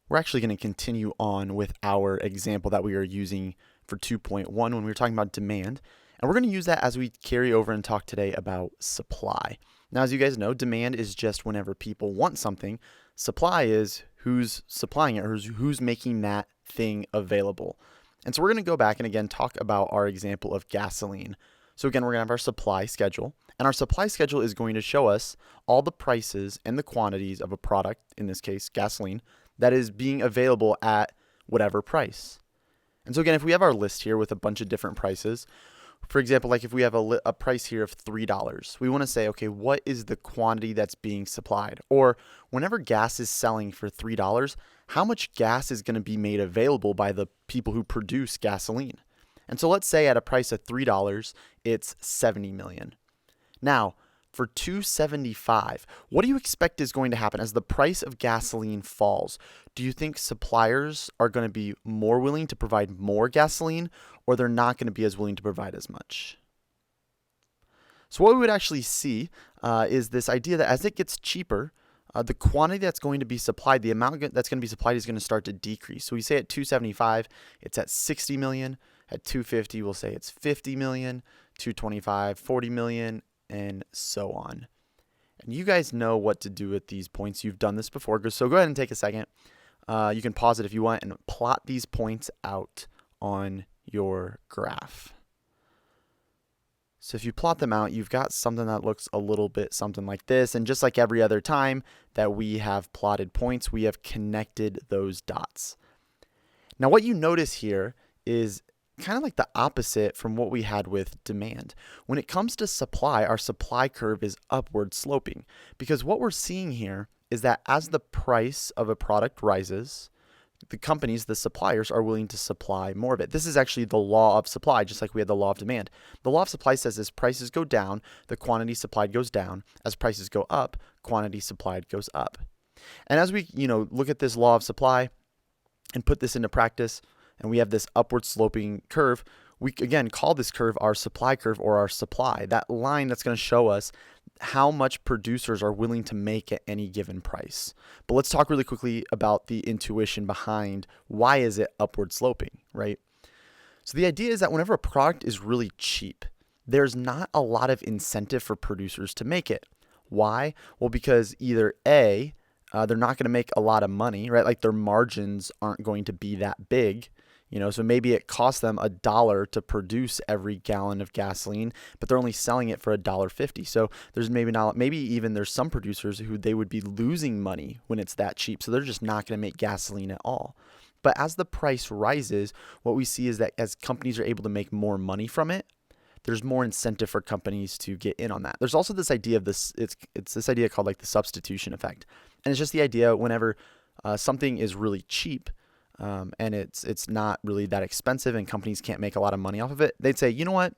We're actually going to continue on with our example that we are using for 2.1 when we were talking about demand. And we're going to use that as we carry over and talk today about supply. Now, as you guys know, demand is just whenever people want something. Supply is who's supplying it or who's making that thing available. And so we're going to go back and again talk about our example of gasoline. So again, we're going to have our supply schedule. And our supply schedule is going to show us all the prices and the quantities of a product, in this case, gasoline, that is being available at whatever price. And so again, if we have our list here with a bunch of different prices, for example, like if we have a price here of $3, we want to say, okay, what is the quantity that's being supplied? Or whenever gas is selling for $3, how much gas is going to be made available by the people who produce gasoline? And so let's say at a price of $3, it's 70 million. Now, for $2.75, what do you expect is going to happen as the price of gasoline falls? Do you think suppliers are going to be more willing to provide more gasoline, or they're not going to be as willing to provide as much? So what we would actually see is this idea that as it gets cheaper, the quantity that's going to be supplied, the amount that's going to be supplied is going to start to decrease. So we say at $2.75, it's at 60 million. At $2.50, we'll say it's 50 million, $2.25, 40 million, and so on. And you guys know what to do at these points. You've done this before, so go ahead and take a second. You can pause it if you want and plot these points out on your graph. So if you plot them out, you've got something that looks a little bit something like this. And just like every other time that we have plotted points, we have connected those dots. Now what you notice here is kind of like the opposite from what we had with demand. When it comes to supply, our supply curve is upward sloping, because what we're seeing here is that as the price of a product rises, the companies, the suppliers, are willing to supply more of it. This is actually the law of supply, just like we had the law of demand. The law of supply says as prices go down, the quantity supplied goes down. As prices go up, quantity supplied goes up. And as we, look at this law of supply and put this into practice, and we have this upward sloping curve, we again call this curve our supply curve or our supply, that line that's going to show us how much producers are willing to make at any given price. But let's talk really quickly about the intuition behind why is it upward sloping, right? So the idea is that whenever a product is really cheap, there's not a lot of incentive for producers to make it. Why? Well, because either A, they're not going to make a lot of money, right? Like their margins aren't going to be that big. So maybe it costs them $1 to produce every gallon of gasoline, but they're only selling it for $1.50. So there's maybe even there's some producers who they would be losing money when it's that cheap. So they're just not going to make gasoline at all. But as the price rises, what we see is that as companies are able to make more money from it, there's more incentive for companies to get in on that. There's also this idea of this, it's this idea called like the substitution effect. And it's just the idea whenever something is really cheap, and it's not really that expensive and companies can't make a lot of money off of it, they'd say, you know what?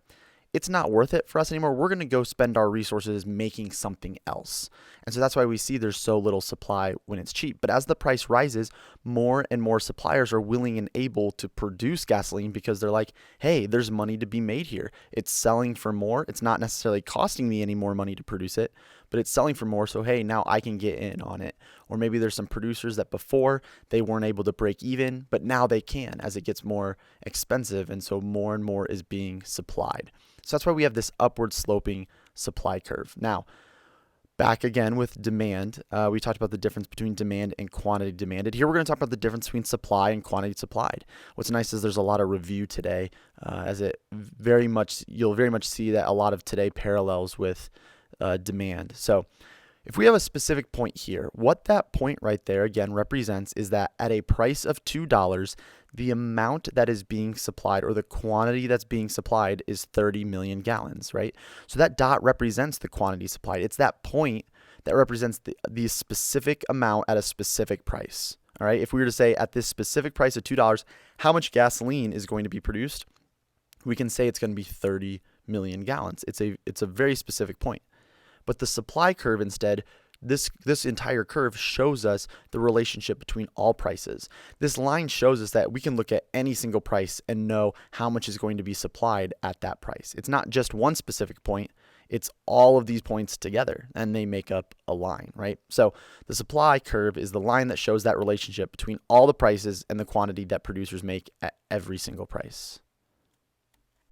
It's not worth it for us anymore. We're going to go spend our resources making something else. And so that's why we see there's so little supply when it's cheap. But as the price rises, more and more suppliers are willing and able to produce gasoline because they're like, hey, there's money to be made here. It's selling for more. It's not necessarily costing me any more money to produce it, but it's selling for more. So, hey, now I can get in on it. Or maybe there's some producers that before they weren't able to break even, but now they can as it gets more expensive. And so more and more is being supplied. So that's why we have this upward sloping supply curve. Now, back again with demand, we talked about the difference between demand and quantity demanded. Here we're going to talk about the difference between supply and quantity supplied. What's nice is there's a lot of review today, as you'll very much see that a lot of today parallels with demand. So if we have a specific point here, what that point right there again represents is that at a price of $2, the amount that is being supplied or the quantity that's being supplied is 30 million gallons, right? So that dot represents the quantity supplied. It's that point that represents the specific amount at a specific price, all right? If we were to say at this specific price of $2, how much gasoline is going to be produced? We can say it's going to be 30 million gallons. It's a very specific point. But the supply curve instead, this entire curve shows us the relationship between all prices. This line shows us that we can look at any single price and know how much is going to be supplied at that price. It's not just one specific point. It's all of these points together, and they make up a line, right? So the supply curve is the line that shows that relationship between all the prices and the quantity that producers make at every single price.